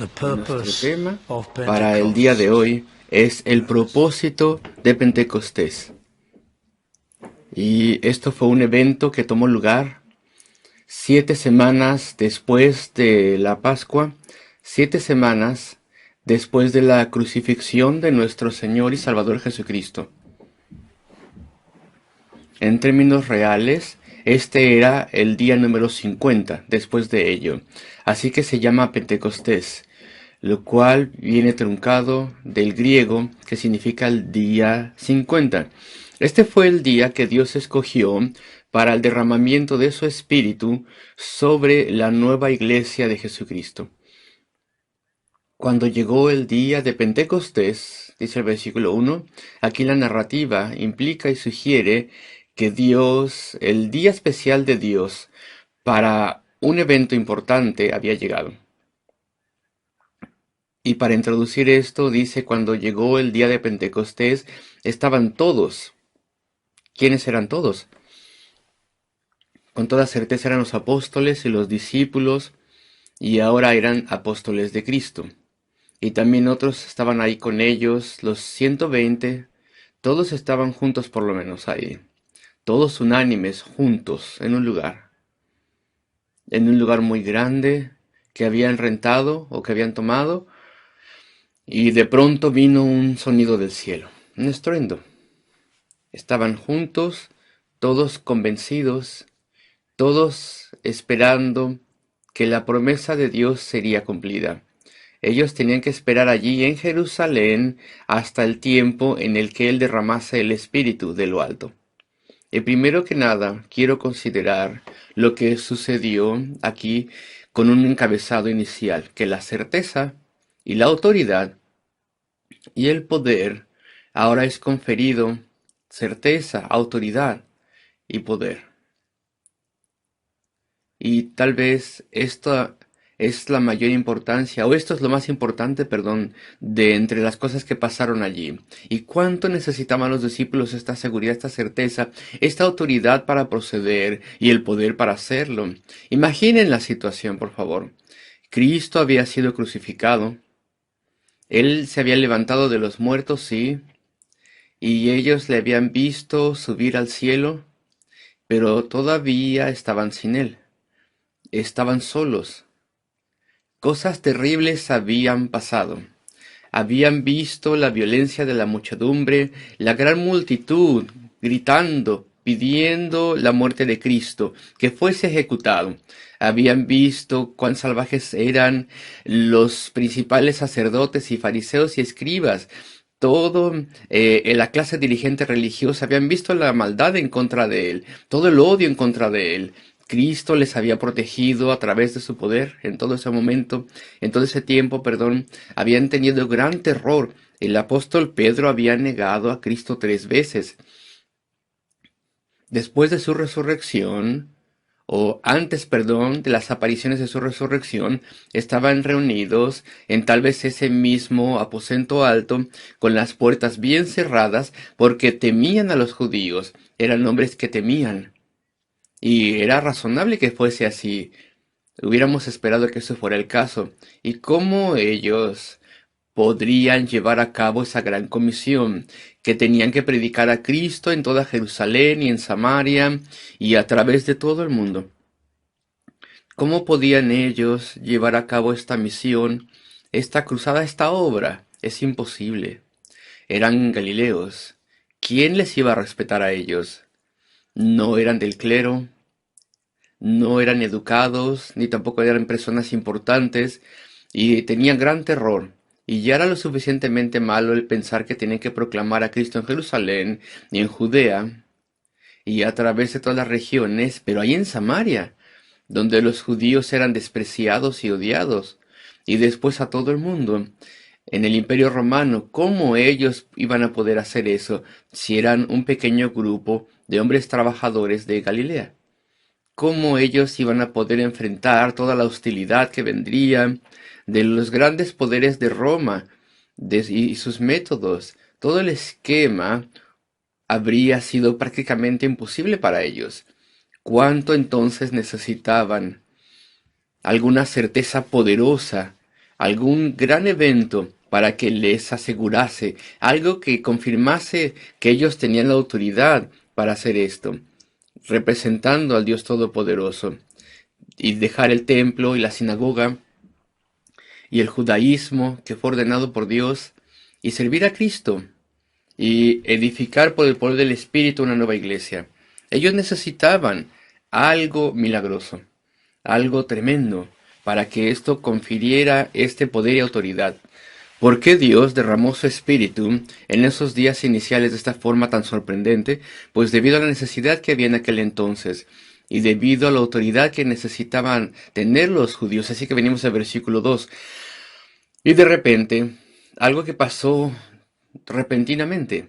The Y nuestro purpose tema of para el día de Pentecost. hoy es el propósito de Pentecostés. Y esto fue un evento que tomó lugar 7 semanas después de la Pascua, 7 semanas después de la crucifixión de nuestro Señor y Salvador Jesucristo. En términos reales, este era el día número 50 después de ello, así que se llama Pentecostés, lo cual viene truncado del griego que significa el día 50. Este fue el día que Dios escogió para el derramamiento de su Espíritu sobre la nueva iglesia de Jesucristo. Cuando llegó el día de Pentecostés, dice el versículo 1, aquí la narrativa implica y sugiere que Dios, el día especial de Dios para un evento importante había llegado. Y para introducir esto, dice, cuando llegó el día de Pentecostés, estaban todos. ¿Quiénes eran todos? Con toda certeza eran los apóstoles y los discípulos, y ahora eran apóstoles de Cristo. Y también otros estaban ahí con ellos, los 120, todos estaban juntos por lo menos ahí, todos unánimes, juntos, en un lugar muy grande que habían rentado o que habían tomado, y de pronto vino un sonido del cielo, un estruendo. Estaban juntos, todos convencidos, todos esperando que la promesa de Dios sería cumplida. Ellos tenían que esperar allí en Jerusalén hasta el tiempo en el que Él derramase el Espíritu de lo alto. Y primero que nada, quiero considerar lo que sucedió aquí con un encabezado inicial, que la certeza y la autoridad y el poder ahora es conferido, certeza, autoridad y poder. Y tal vez esta es la mayor importancia, o esto es lo más importante, perdón, de entre las cosas que pasaron allí. Y cuánto necesitaban los discípulos esta seguridad, esta certeza, esta autoridad para proceder y el poder para hacerlo. Imaginen la situación, por favor. Cristo había sido crucificado. Él se había levantado de los muertos, sí, y ellos le habían visto subir al cielo, pero todavía estaban sin él. Estaban solos. Cosas terribles habían pasado. Habían visto la violencia de la muchedumbre, la gran multitud gritando, pidiendo la muerte de Cristo, que fuese ejecutado. Habían visto cuán salvajes eran los principales sacerdotes y fariseos y escribas. Todo la clase dirigente religiosa habían visto la maldad en contra de él, todo el odio en contra de él. Cristo les había protegido a través de su poder en todo ese momento, en todo ese tiempo, perdón, habían tenido gran terror. El apóstol Pedro había negado a Cristo 3 veces. Después de su resurrección, o antes, perdón, de las apariciones de su resurrección, estaban reunidos en tal vez ese mismo aposento alto, con las puertas bien cerradas, porque temían a los judíos. Eran hombres que temían. Y era razonable que fuese así. Hubiéramos esperado que eso fuera el caso. ¿Y cómo ellos podrían llevar a cabo esa gran comisión, que tenían que predicar a Cristo en toda Jerusalén y en Samaria y a través de todo el mundo? ¿Cómo podían ellos llevar a cabo esta misión, esta cruzada, esta obra? Es imposible. Eran galileos. ¿Quién les iba a respetar a ellos? No eran del clero, no eran educados, ni tampoco eran personas importantes, y tenían gran terror. Y ya era lo suficientemente malo el pensar que tenían que proclamar a Cristo en Jerusalén y en Judea y a través de todas las regiones, pero ahí en Samaria, donde los judíos eran despreciados y odiados, y después a todo el mundo. En el Imperio Romano, ¿cómo ellos iban a poder hacer eso si eran un pequeño grupo de hombres trabajadores de Galilea? ¿Cómo ellos iban a poder enfrentar toda la hostilidad que vendría de los grandes poderes de Roma y sus métodos? Todo el esquema habría sido prácticamente imposible para ellos. ¿Cuánto entonces necesitaban alguna certeza poderosa, algún gran evento para que les asegurase, algo que confirmase que ellos tenían la autoridad para hacer esto, representando al Dios Todopoderoso, y dejar el templo y la sinagoga y el judaísmo que fue ordenado por Dios y servir a Cristo y edificar por el poder del Espíritu una nueva iglesia. Ellos necesitaban algo milagroso, algo tremendo, para que esto confiriera este poder y autoridad. ¿Por qué Dios derramó su espíritu en esos días iniciales de esta forma tan sorprendente? Pues debido a la necesidad que había en aquel entonces y debido a la autoridad que necesitaban tener los judíos. Así que venimos al versículo 2. Y de repente, algo que pasó repentinamente.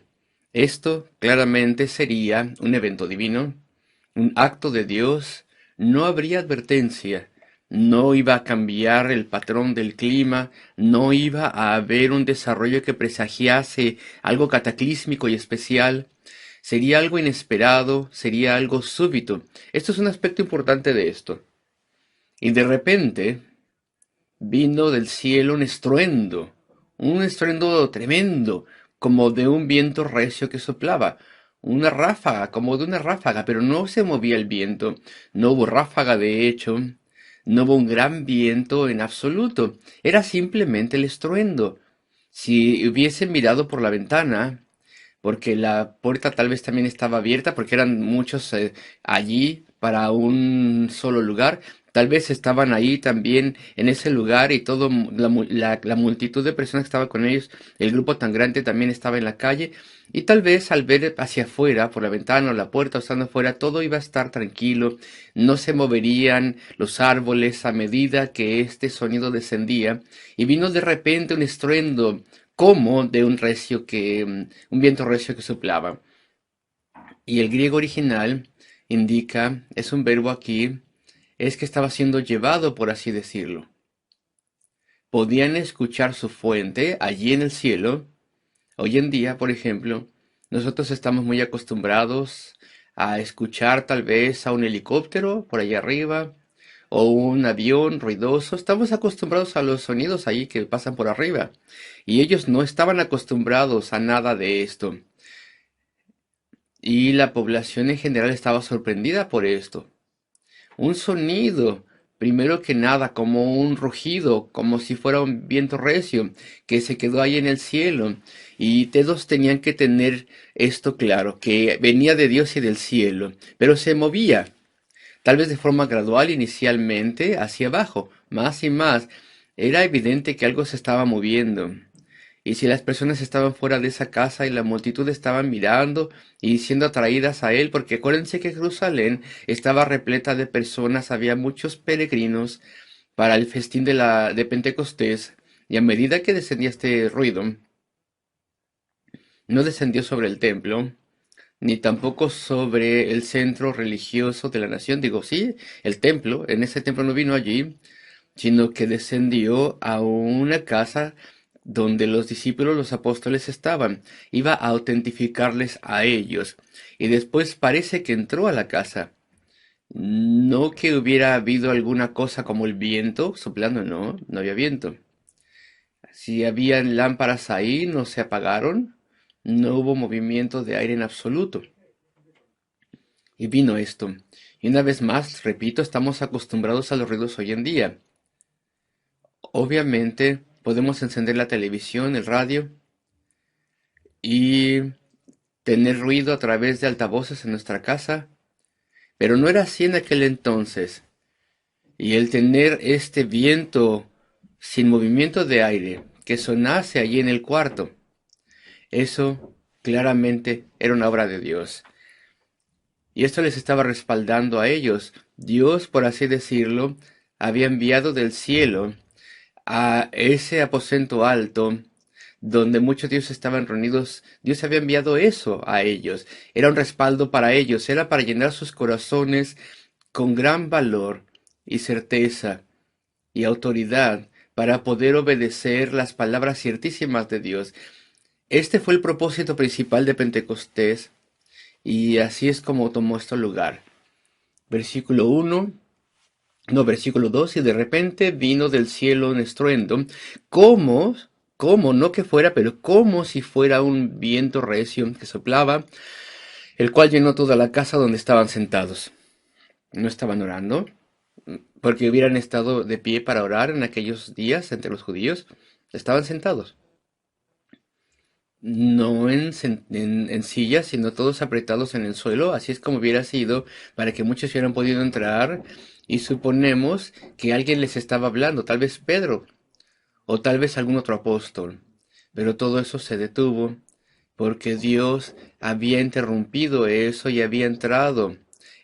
Esto claramente sería un evento divino, un acto de Dios. No habría advertencia, no iba a cambiar el patrón del clima, no iba a haber un desarrollo que presagiase algo cataclísmico y especial. Sería algo inesperado, sería algo súbito. Esto es un aspecto importante de esto. Y de repente vino del cielo un estruendo tremendo, como de un viento recio que soplaba, una ráfaga, como de una ráfaga, pero no se movía el viento, no hubo ráfaga de hecho, no hubo un gran viento en absoluto, era simplemente el estruendo. Si hubiesen mirado por la ventana, porque la puerta tal vez también estaba abierta, porque eran muchos allí para un solo lugar. Tal vez estaban ahí también en ese lugar y todo la multitud de personas que estaba con ellos, el grupo tan grande también estaba en la calle. Y tal vez al ver hacia afuera, por la ventana o la puerta, o estando afuera, todo iba a estar tranquilo, no se moverían los árboles a medida que este sonido descendía. Y vino de repente un estruendo como de un viento recio que soplaba. Y el griego original indica, es un verbo aquí, es que estaba siendo llevado, por así decirlo. Podían escuchar su fuente allí en el cielo. Hoy en día, por ejemplo, nosotros estamos muy acostumbrados a escuchar tal vez a un helicóptero por allá arriba o un avión ruidoso. Estamos acostumbrados a los sonidos ahí que pasan por arriba. Y ellos no estaban acostumbrados a nada de esto. Y la población en general estaba sorprendida por esto. Un sonido, primero que nada, como un rugido, como si fuera un viento recio, que se quedó ahí en el cielo. Y todos tenían que tener esto claro, que venía de Dios y del cielo, pero se movía, tal vez de forma gradual inicialmente, hacia abajo, más y más. Era evidente que algo se estaba moviendo. Y si las personas estaban fuera de esa casa y la multitud estaban mirando y siendo atraídas a él, porque acuérdense que Jerusalén estaba repleta de personas, había muchos peregrinos para el festín de Pentecostés, y a medida que descendía este ruido, no descendió sobre el templo, ni tampoco sobre el centro religioso de la nación. Digo, sí, el templo, en ese templo no vino allí, sino que descendió a una casa donde los discípulos, los apóstoles estaban. Iba a autentificarles a ellos. Y después parece que entró a la casa. No que hubiera habido alguna cosa como el viento soplando, no, no había viento. Si habían lámparas ahí, no se apagaron. No hubo movimiento de aire en absoluto. Y vino esto. Y una vez más, repito, estamos acostumbrados a los ruidos hoy en día. Obviamente podemos encender la televisión, el radio y tener ruido a través de altavoces en nuestra casa, pero no era así en aquel entonces. Y el tener este viento sin movimiento de aire que sonase allí en el cuarto, eso claramente era una obra de Dios. Y esto les estaba respaldando a ellos. Dios, por así decirlo, había enviado del cielo a ese aposento alto donde muchos dioses estaban reunidos. Dios había enviado eso a ellos. Era un respaldo para ellos, era para llenar sus corazones con gran valor y certeza y autoridad para poder obedecer las palabras ciertísimas de Dios. Este fue el propósito principal de Pentecostés y así es como tomó este lugar. Versículo 1. No, versículo 2, y de repente vino del cielo un estruendo, como, como, no que fuera, pero como si fuera un viento recio que soplaba, el cual llenó toda la casa donde estaban sentados. No estaban orando, porque hubieran estado de pie para orar en aquellos días entre los judíos, estaban sentados. No en sillas, sino todos apretados en el suelo, así es como hubiera sido para que muchos hubieran podido entrar, y suponemos que alguien les estaba hablando, tal vez Pedro o tal vez algún otro apóstol, pero todo eso se detuvo porque Dios había interrumpido eso y había entrado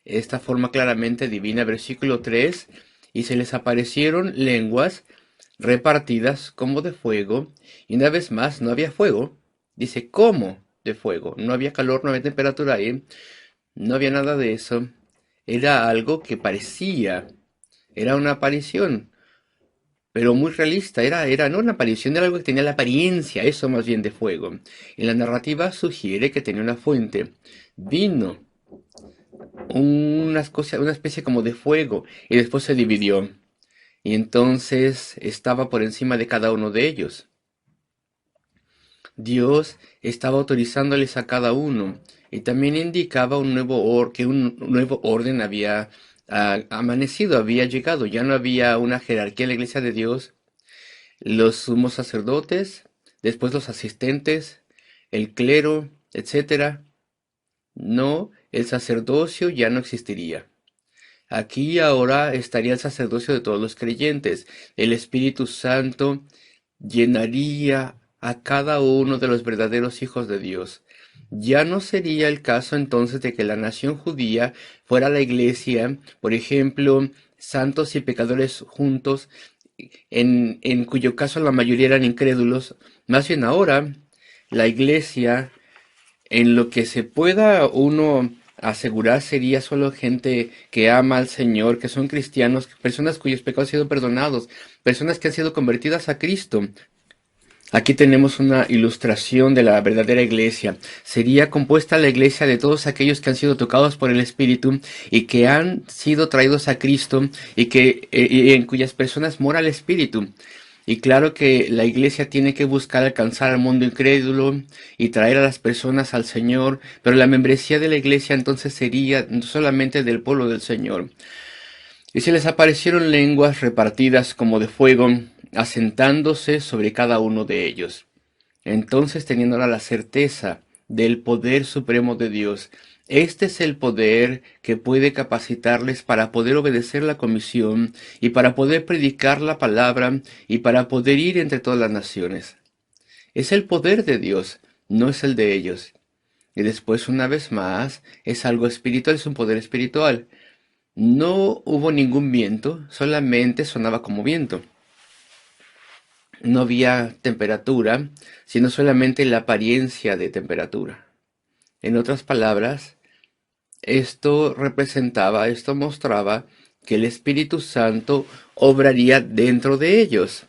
esta forma claramente divina. Versículo 3, y se les aparecieron lenguas repartidas como de fuego, y una vez más no había fuego. Dice, ¿cómo de fuego? No había calor, no había temperatura ahí, no había nada de eso. Era algo que parecía, era una aparición, pero muy realista. Era no una aparición, era algo que tenía la apariencia, eso más bien de fuego. Y la narrativa sugiere que tenía una fuente. Vino una especie como de fuego, y después se dividió. Y entonces estaba por encima de cada uno de ellos. Dios estaba autorizándoles a cada uno, y también indicaba que un nuevo orden había amanecido, había llegado. Ya no había una jerarquía en la iglesia de Dios, los sumos sacerdotes, después los asistentes, el clero, etcétera. No, el sacerdocio ya no existiría. Aquí ahora estaría el sacerdocio de todos los creyentes. El Espíritu Santo llenaría a cada uno de los verdaderos hijos de Dios. Ya no sería el caso entonces de que la nación judía fuera la iglesia, por ejemplo, santos y pecadores juntos, en cuyo caso la mayoría eran incrédulos. Más bien ahora, la iglesia, en lo que se pueda uno asegurar, sería solo gente que ama al Señor, que son cristianos, personas cuyos pecados han sido perdonados, personas que han sido convertidas a Cristo. Aquí tenemos una ilustración de la verdadera iglesia. Sería compuesta la iglesia de todos aquellos que han sido tocados por el Espíritu y que han sido traídos a Cristo, y en cuyas personas mora el Espíritu. Y claro que la iglesia tiene que buscar alcanzar al mundo incrédulo y traer a las personas al Señor, pero la membresía de la iglesia entonces sería solamente del pueblo del Señor. Y se les aparecieron lenguas repartidas como de fuego, asentándose sobre cada uno de ellos. Entonces, teniendo ahora la certeza del poder supremo de Dios, este es el poder que puede capacitarles para poder obedecer la comisión y para poder predicar la palabra y para poder ir entre todas las naciones. Es el poder de Dios, no es el de ellos. Y después, una vez más, es algo espiritual, es un poder espiritual. No hubo ningún viento, solamente sonaba como viento. No había temperatura, sino solamente la apariencia de temperatura. En otras palabras, esto mostraba que el Espíritu Santo obraría dentro de ellos,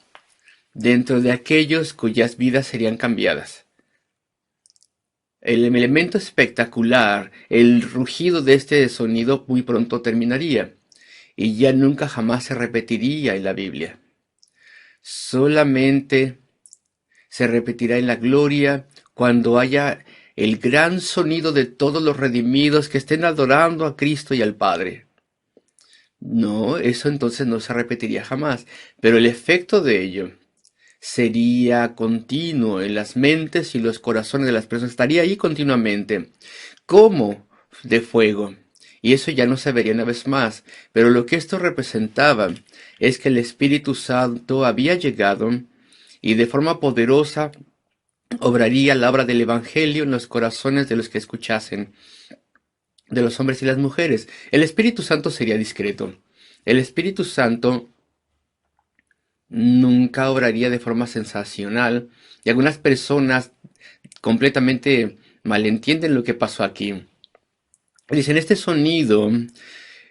dentro de aquellos cuyas vidas serían cambiadas. El elemento espectacular, el rugido de este sonido muy pronto terminaría, y ya nunca jamás se repetiría en la Biblia. Solamente se repetirá en la gloria cuando haya el gran sonido de todos los redimidos que estén adorando a Cristo y al Padre. No, eso entonces no se repetiría jamás, pero el efecto de ello sería continuo en las mentes y los corazones de las personas, estaría ahí continuamente, como de fuego. Y eso ya no se vería una vez más, pero lo que esto representaba es que el Espíritu Santo había llegado y de forma poderosa obraría la obra del Evangelio en los corazones de los que escuchasen, de los hombres y las mujeres. El Espíritu Santo sería discreto. El Espíritu Santo nunca obraría de forma sensacional, y algunas personas completamente malentienden lo que pasó aquí. Dicen, este sonido,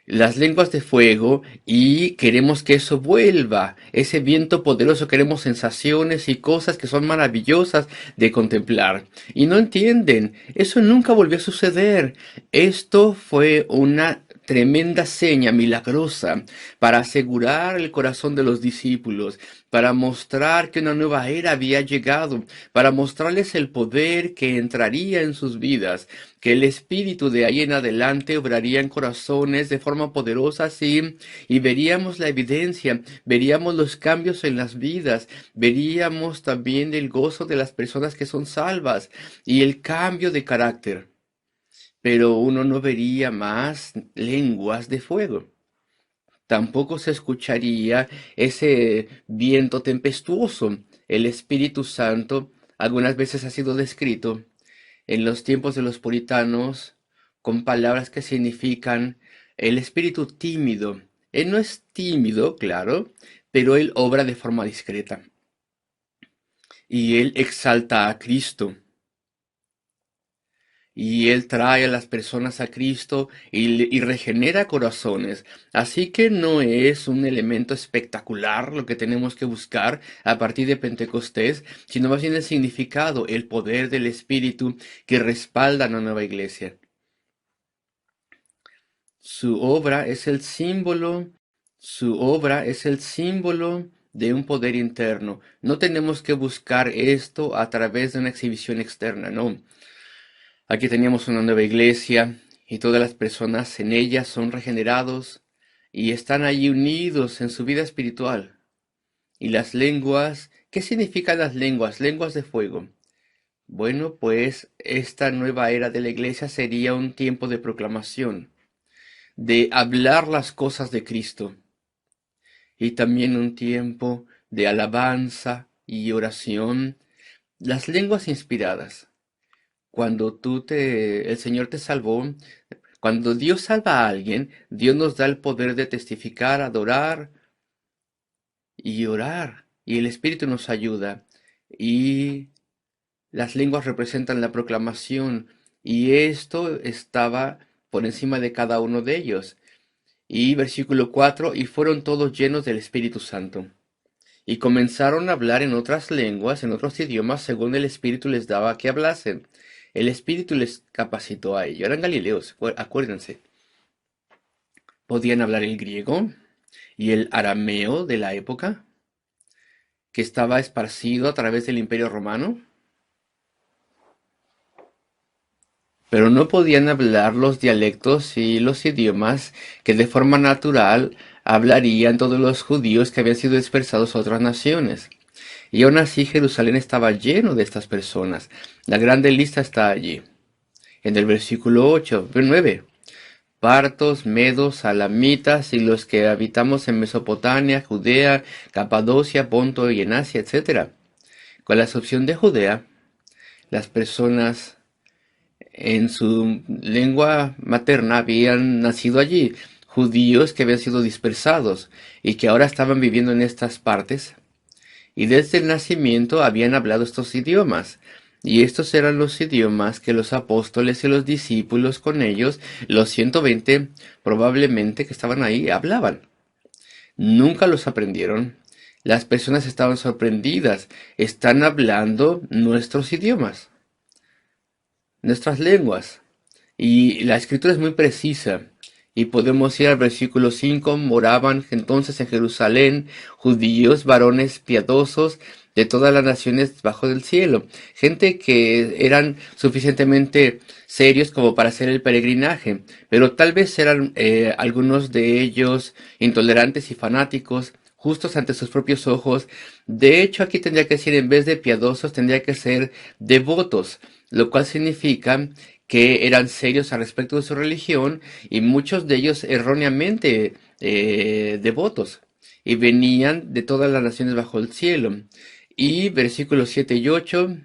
las lenguas de fuego, y queremos que eso vuelva, ese viento poderoso, queremos sensaciones y cosas que son maravillosas de contemplar. Y no entienden, eso nunca volvió a suceder. Esto fue una tremenda seña milagrosa para asegurar el corazón de los discípulos, para mostrar que una nueva era había llegado, para mostrarles el poder que entraría en sus vidas, que el Espíritu de ahí en adelante obraría en corazones de forma poderosa así, y veríamos la evidencia, veríamos los cambios en las vidas, veríamos también el gozo de las personas que son salvas y el cambio de carácter. Pero uno no vería más lenguas de fuego. Tampoco se escucharía ese viento tempestuoso. El Espíritu Santo algunas veces ha sido descrito en los tiempos de los puritanos con palabras que significan el espíritu tímido. Él no es tímido, claro, pero él obra de forma discreta. Y él exalta a Cristo. Y Él trae a las personas a Cristo y regenera corazones. Así que no es un elemento espectacular lo que tenemos que buscar a partir de Pentecostés, sino más bien el significado, el poder del Espíritu que respalda a la nueva iglesia. Su obra es el símbolo, su obra es el símbolo de un poder interno. No tenemos que buscar esto a través de una exhibición externa, no. Aquí teníamos una nueva iglesia y todas las personas en ella son regenerados y están allí unidos en su vida espiritual. Y las lenguas, ¿qué significan las lenguas? Lenguas de fuego. Bueno, pues esta nueva era de la iglesia sería un tiempo de proclamación, de hablar las cosas de Cristo y también un tiempo de alabanza y oración, las lenguas inspiradas. Cuando el Señor te salvó, cuando Dios salva a alguien, Dios nos da el poder de testificar, adorar y orar. Y el Espíritu nos ayuda. Y las lenguas representan la proclamación. Y esto estaba por encima de cada uno de ellos. Y versículo 4, y fueron todos llenos del Espíritu Santo. Y comenzaron a hablar en otras lenguas, en otros idiomas, según el Espíritu les daba que hablasen. El Espíritu les capacitó a ello. Eran galileos, acuérdense. Podían hablar el griego y el arameo de la época, que estaba esparcido a través del Imperio Romano, pero no podían hablar los dialectos y los idiomas que de forma natural hablarían todos los judíos que habían sido dispersados a otras naciones. Y aún así Jerusalén estaba lleno de estas personas. La grande lista está allí. En el versículo 8, 9. Partos, medos, alamitas y los que habitamos en Mesopotamia, Judea, Capadocia, Ponto y en Asia, etc. Con la excepción de Judea, las personas en su lengua materna habían nacido allí, judíos que habían sido dispersados y que ahora estaban viviendo en estas partes, y desde el nacimiento habían hablado estos idiomas. Y estos eran los idiomas que los apóstoles y los discípulos con ellos, los 120 probablemente que estaban ahí, hablaban. Nunca los aprendieron. Las personas estaban sorprendidas. Están hablando nuestros idiomas, nuestras lenguas. Y la escritura es muy precisa. Y podemos ir al versículo 5. Moraban entonces en Jerusalén judíos, varones piadosos de todas las naciones bajo del cielo. Gente que eran suficientemente serios como para hacer el peregrinaje. Pero tal vez eran algunos de ellos intolerantes y fanáticos, justos ante sus propios ojos. De hecho, aquí tendría que decir, en vez de piadosos, tendría que ser devotos, lo cual significa que eran serios al respecto de su religión y muchos de ellos erróneamente devotos y venían de todas las naciones bajo el cielo. Y versículos 7 y 8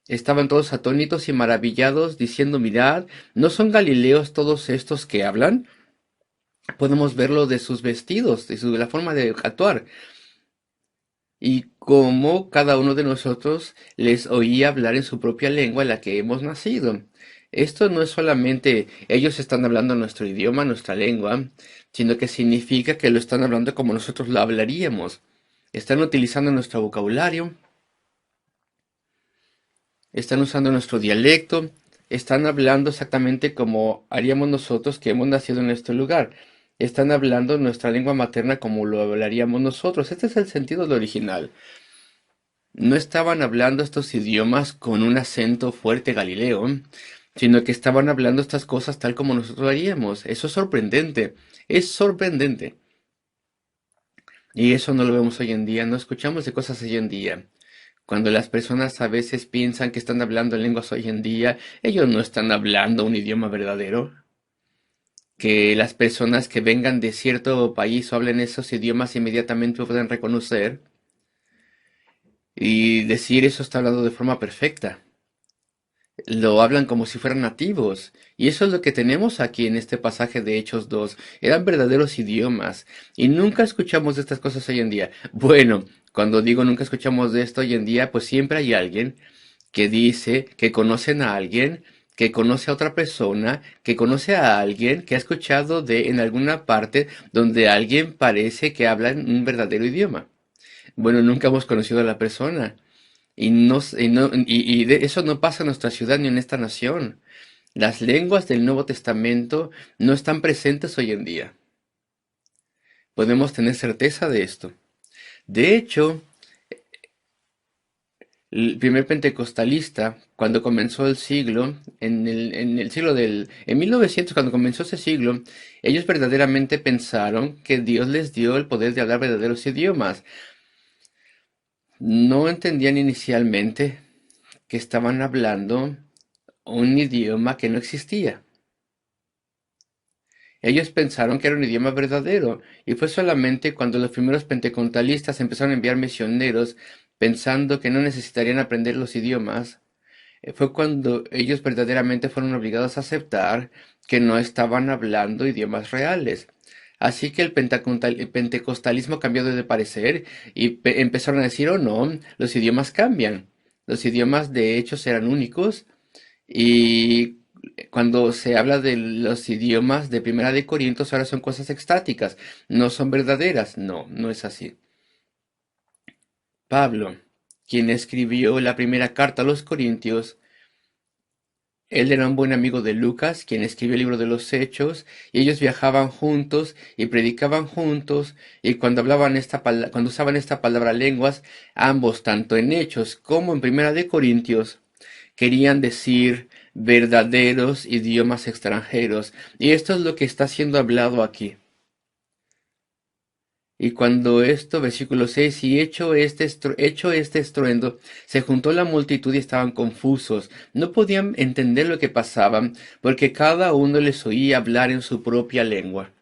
estaban todos atónitos y maravillados diciendo, mirad, ¿no son galileos todos estos que hablan? Podemos verlo de sus vestidos, de la forma de actuar y cómo cada uno de nosotros les oía hablar en su propia lengua en la que hemos nacido. Esto no es solamente ellos están hablando nuestro idioma, nuestra lengua, sino que significa que lo están hablando como nosotros lo hablaríamos. Están utilizando nuestro vocabulario, están usando nuestro dialecto, están hablando exactamente como haríamos nosotros que hemos nacido en este lugar. Están hablando nuestra lengua materna como lo hablaríamos nosotros. Este es el sentido del original. No estaban hablando estos idiomas con un acento fuerte galileo, sino que estaban hablando estas cosas tal como nosotros haríamos. Eso es sorprendente. Es sorprendente. Y eso no lo vemos hoy en día. No escuchamos de cosas hoy en día. Cuando las personas a veces piensan que están hablando en lenguas hoy en día, ellos no están hablando un idioma verdadero. Que las personas que vengan de cierto país o hablen esos idiomas inmediatamente lo pueden reconocer y decir eso está hablado de forma perfecta. Lo hablan como si fueran nativos. Y eso es lo que tenemos aquí en este pasaje de Hechos 2. Eran verdaderos idiomas. Y nunca escuchamos de estas cosas hoy en día. Bueno, cuando digo nunca escuchamos de esto hoy en día, pues siempre hay alguien que dice que conocen a alguien, que conoce a otra persona, que conoce a alguien, que ha escuchado de en alguna parte donde alguien parece que habla en un verdadero idioma. Bueno, nunca hemos conocido a la persona. Eso no pasa en nuestra ciudad ni en esta nación. Las lenguas del Nuevo Testamento no están presentes hoy en día. Podemos tener certeza de esto. De hecho, el primer pentecostalista, cuando comenzó el siglo, en 1900, cuando comenzó ese siglo, ellos verdaderamente pensaron que Dios les dio el poder de hablar verdaderos idiomas. No entendían inicialmente que estaban hablando un idioma que no existía. Ellos pensaron que era un idioma verdadero, y fue solamente cuando los primeros pentecostalistas empezaron a enviar misioneros pensando que no necesitarían aprender los idiomas, fue cuando ellos verdaderamente fueron obligados a aceptar que no estaban hablando idiomas reales. Así que el pentecostalismo cambió de parecer y empezaron a decir, oh no, los idiomas cambian. Los idiomas de hecho eran únicos y cuando se habla de los idiomas de Primera de Corintios ahora son cosas estáticas, no son verdaderas. No, no es así. Pablo, quien escribió la primera carta a los Corintios, él era un buen amigo de Lucas, quien escribió el libro de los Hechos, y ellos viajaban juntos y predicaban juntos, y cuando usaban esta palabra lenguas, ambos, tanto en Hechos como en Primera de Corintios, querían decir verdaderos idiomas extranjeros. Y esto es lo que está siendo hablado aquí. Y cuando esto, versículo 6, y hecho este estruendo, se juntó la multitud y estaban confusos. No podían entender lo que pasaba, porque cada uno les oía hablar en su propia lengua.